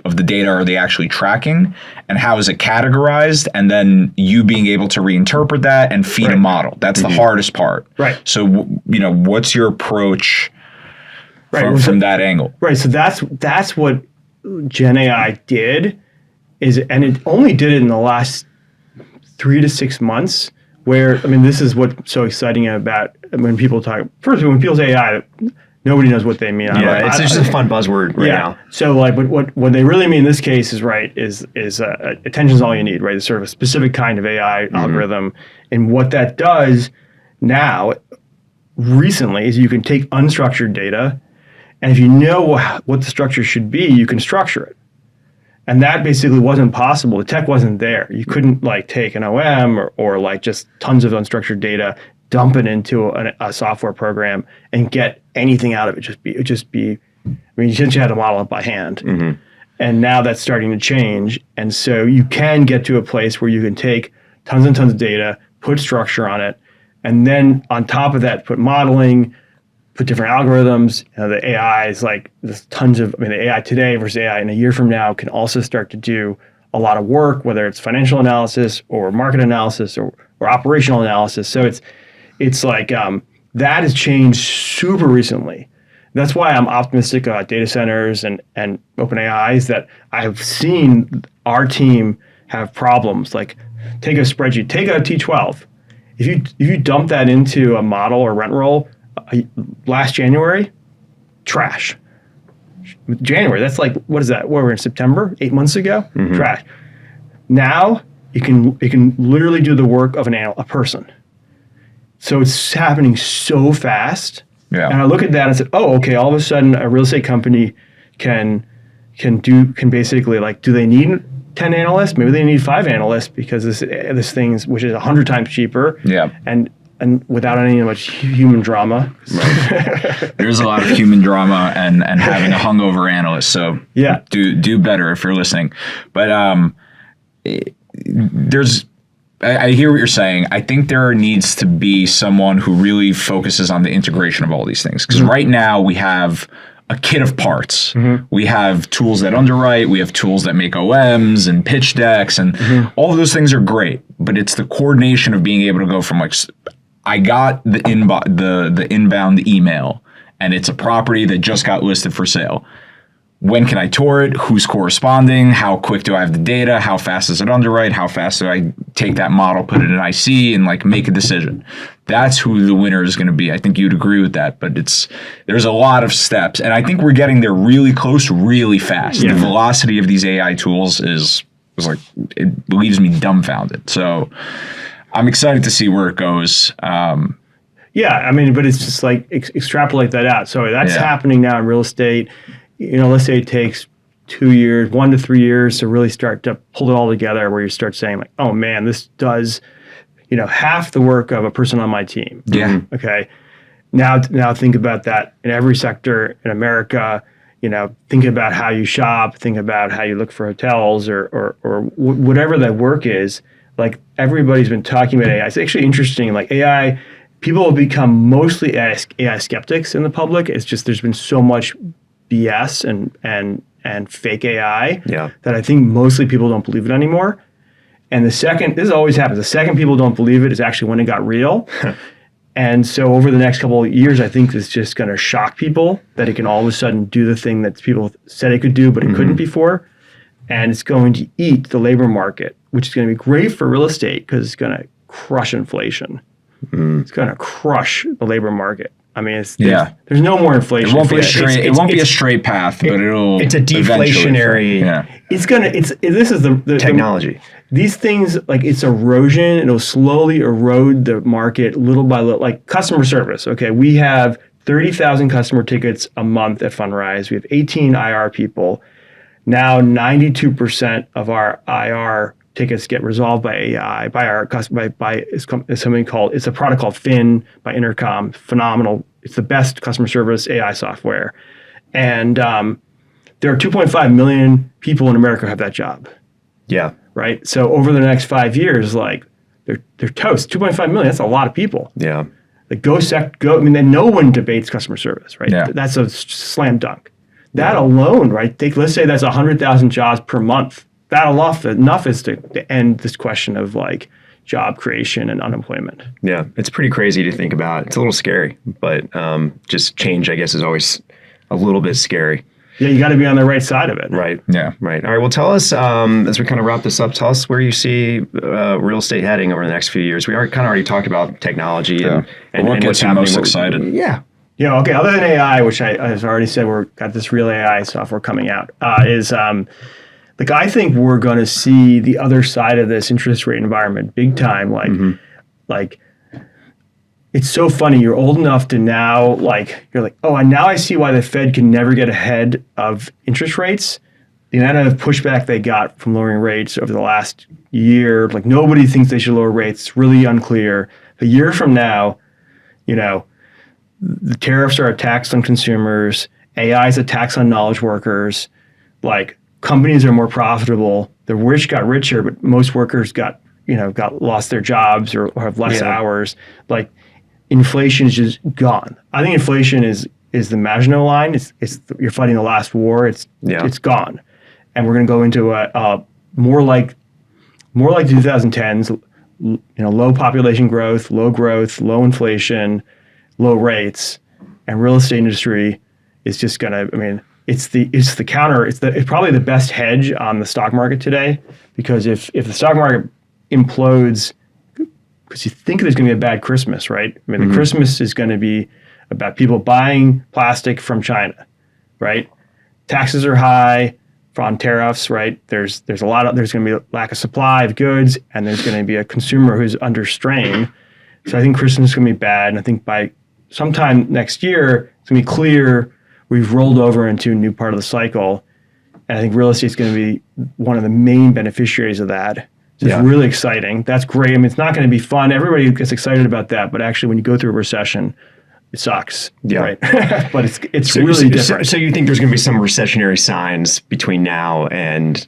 of the data are they actually tracking, and how is it categorized, and then you being able to reinterpret that and feed a model. That's the hardest part. Right. So, what's your approach from that angle? Right. So that's what Gen AI did, and it only did it in the last 3 to 6 months, this is what's so exciting about when people talk. First, when people say AI, nobody knows what they mean. Yeah, it's just a fun buzzword right now. So like, what they really mean in this case is attention is all you need, right? It's sort of a specific kind of AI algorithm, and what that does now, recently, is you can take unstructured data, and if you know what the structure should be, you can structure it. And that basically wasn't possible. The tech wasn't there. You couldn't like take an OM or like just tons of unstructured data, dump it into a software program and get anything out of it. You essentially had to model it by hand. Mm-hmm. And now that's starting to change. And so you can get to a place where you can take tons and tons of data, put structure on it, and then on top of that, put modeling, put different algorithms. The AI is like there's tons of. The AI today versus AI in a year from now can also start to do a lot of work, whether it's financial analysis or market analysis or operational analysis. So it's like that has changed super recently. That's why I'm optimistic about data centers and OpenAI is that I've seen our team have problems. Like take a spreadsheet, take a T12. If you dump that into a model or rent roll, last January, trash. January, that's like, what is that? We're in September, 8 months ago, trash. Now it can literally do the work of a person. So it's happening so fast. Yeah. And I look at that and said, oh, okay, all of a sudden a real estate company can basically like, do they need 10 analysts? Maybe they need 5 analysts because this thing's, which is 100 times cheaper. Yeah. And without any much human drama. Right. There's a lot of human drama and having a hungover analyst. So yeah, do better if you're listening. But I hear what you're saying. I think there needs to be someone who really focuses on the integration of all these things. Because right now we have a kit of parts. We have tools that underwrite. We have tools that make OMs and pitch decks. And all of those things are great. But it's the coordination of being able to go from like, I got the inbound email and it's a property that just got listed for sale. When can I tour it? Who's corresponding? How quick do I have the data? How fast does it underwrite? How fast do I take that model, put it in IC and like make a decision? That's who the winner is going to be. I think you'd agree with that, but there's a lot of steps. And I think we're getting there really close, really fast. Yeah. The velocity of these AI tools is like, it leaves me dumbfounded. So I'm excited to see where it goes. Yeah, but it's just like extrapolate that out. So that's happening now in real estate. Let's say it takes 2 years, 1 to 3 years to really start to pull it all together where you start saying like, oh man, this does, half the work of a person on my team. Yeah. Okay. Now think about that in every sector in America. Think about how you shop, think about how you look for hotels or whatever that work is. Like everybody's been talking about AI. It's actually interesting. Like AI, people have become mostly AI skeptics in the public. It's just there's been so much BS and fake AI that I think mostly people don't believe it anymore. And this always happens. The second people don't believe it is actually when it got real. And so over the next couple of years, I think it's just going to shock people that it can all of a sudden do the thing that people said it could do, but it couldn't before. And it's going to eat the labor market, which is going to be great for real estate because it's going to crush inflation. It's going to crush the labor market. There's no more inflation. It won't be a straight path, but it's a deflationary. This is the technology. These things, like it's erosion. It'll slowly erode the market little by little. Like customer service. Okay, we have 30,000 customer tickets a month at Fundrise. We have 18 IR people. Now 92% of our IR tickets get resolved by AI, by something called, it's a product called Fin by Intercom. Phenomenal. It's the best customer service AI software. And there are 2.5 million people in America who have that job. Yeah. Right? So over the next 5 years, like they're toast. 2.5 million, that's a lot of people. Yeah. Like and no one debates customer service, right? Yeah. That's a slam dunk. That alone, right? Let's say that's 100,000 jobs per month. That enough is to end this question of like job creation and unemployment. Yeah, it's pretty crazy to think about. It's a little scary, but just change, I guess, is always a little bit scary. Yeah, you got to be on the right side of it. Right. Yeah. Right. All right. Well, tell us, as we kind of wrap this up, tell us where you see real estate heading over the next few years. We already talked about technology and what what's gets you happening. most excited? Yeah. Yeah. Okay. Other than AI, which I've already said, we've got this real AI software coming out, I think we're going to see the other side of this interest rate environment big time. Like, it's so funny. You're old enough to now, you're like, oh, and now I see why the Fed can never get ahead of interest rates. The amount of pushback they got from lowering rates over the last year, nobody thinks they should lower rates. It's really unclear. A year from now, the tariffs are a tax on consumers. AI is a tax on knowledge workers. Companies are more profitable. The rich got richer, but most workers got lost their jobs or have less hours. Inflation is just gone. I think inflation is the Maginot Line. It's you're fighting the last war. It's gone, and we're going to go into a more like the 2010s. Low population growth, low inflation, low rates, and real estate industry is just going to. I mean, it's the counter. It's probably the best hedge on the stock market today, because if the stock market implodes, because you think there's going to be a bad Christmas, right? I mean, the Christmas is going to be about people buying plastic from China, right? Taxes are high on tariffs, right? There's going to be a lack of supply of goods, and there's going to be a consumer who's under strain. So I think Christmas is going to be bad, and I think by sometime next year, it's going to be clear we've rolled over into a new part of the cycle, and I think real estate is going to be one of the main beneficiaries of that. It's really exciting. That's great. I mean, it's not going to be fun. Everybody gets excited about that, but actually, when you go through a recession, it sucks. Yeah. Right. But it's really different. So you think there's going to be some recessionary signs between now and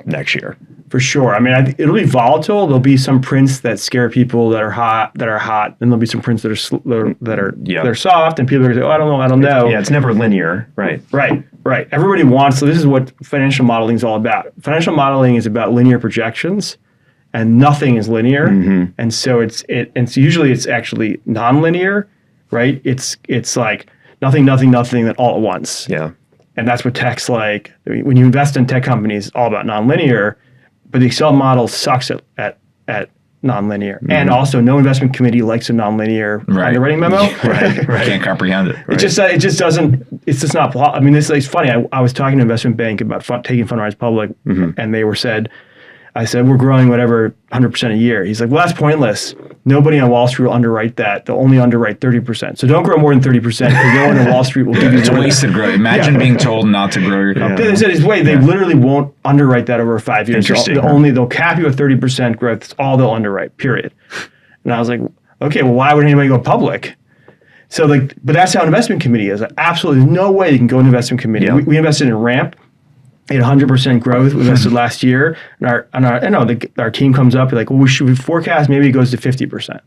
next year? For sure. I mean, it'll be volatile. There'll be some prints that scare people that are hot, and there'll be some prints that are soft, and people are going to say, "Oh, I don't know." Yeah, it's never linear. Right. Right. Everybody wants. So this is what financial modeling is all about. Financial modeling is about linear projections, and nothing is linear. Mm-hmm. And so so usually it's actually nonlinear, right? It's like nothing, that all at once. Yeah. And that's what tech's like. I mean, when you invest in tech companies, it's all about nonlinear. But the Excel model sucks at nonlinear. Mm-hmm. And also, no investment committee likes a nonlinear underwriting memo. Right. Can't comprehend it. Right. It just doesn't. It's just not. I mean, it's funny. I was talking to an investment bank about taking Fundrise public, and they I said, we're growing whatever 100% a year. He's like, well, that's pointless. Nobody on Wall Street will underwrite that. They'll only underwrite 30%. So don't grow more than 30% because no one on Wall Street will give you. It's wasted growth. Imagine being told not to grow your company. They said, they literally won't underwrite that over 5 years. Interesting. They'll cap you at 30% growth. That's all they'll underwrite, period. And I was like, okay, well, why would anybody go public? So but that's how an investment committee is. Absolutely no way you can go into investment committee. Yeah. We invested in Ramp. They had 100% growth. We invested last year, and our team comes up like, well, should we forecast maybe it goes to 50%?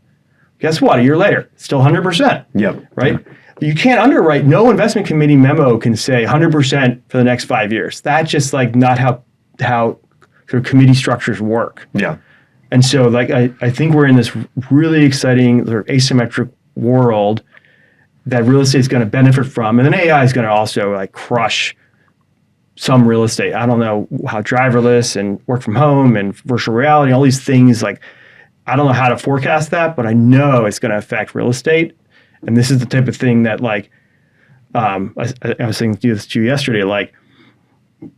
Guess what? A year later, it's still 100%. Yep. Right. Yep. You can't underwrite. No investment committee memo can say 100% for the next 5 years. That's just not how sort of committee structures work. Yeah. And so I think we're in this really exciting sort of asymmetric world that real estate is going to benefit from, and then AI is going to also crush some real estate. I don't know how driverless and work from home and virtual reality, all these things, I don't know how to forecast that, but I know it's going to affect real estate. And this is the type of thing that I was saying to you yesterday,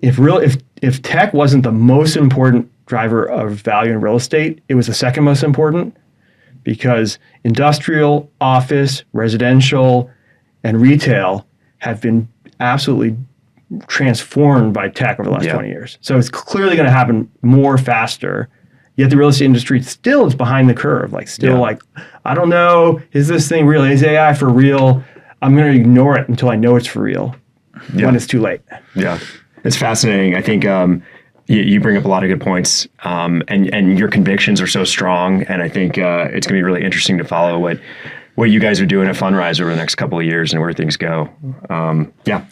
if tech wasn't the most important driver of value in real estate, it was the second most important, because industrial, office, residential, and retail have been absolutely transformed by tech over the last 20 years. So it's clearly going to happen more faster. Yet the real estate industry still is behind the curve. I don't know, is this thing real? Is AI for real? I'm going to ignore it until I know it's for real when it's too late. Yeah. It's fascinating. I think you bring up a lot of good points, and your convictions are so strong. And I think it's going to be really interesting to follow what you guys are doing at Fundrise over the next couple of years and where things go.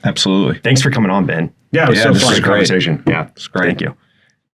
Absolutely. Thanks for coming on, Ben. Yeah, it was so this fun. was a great conversation. Yeah, it's great. Thank you.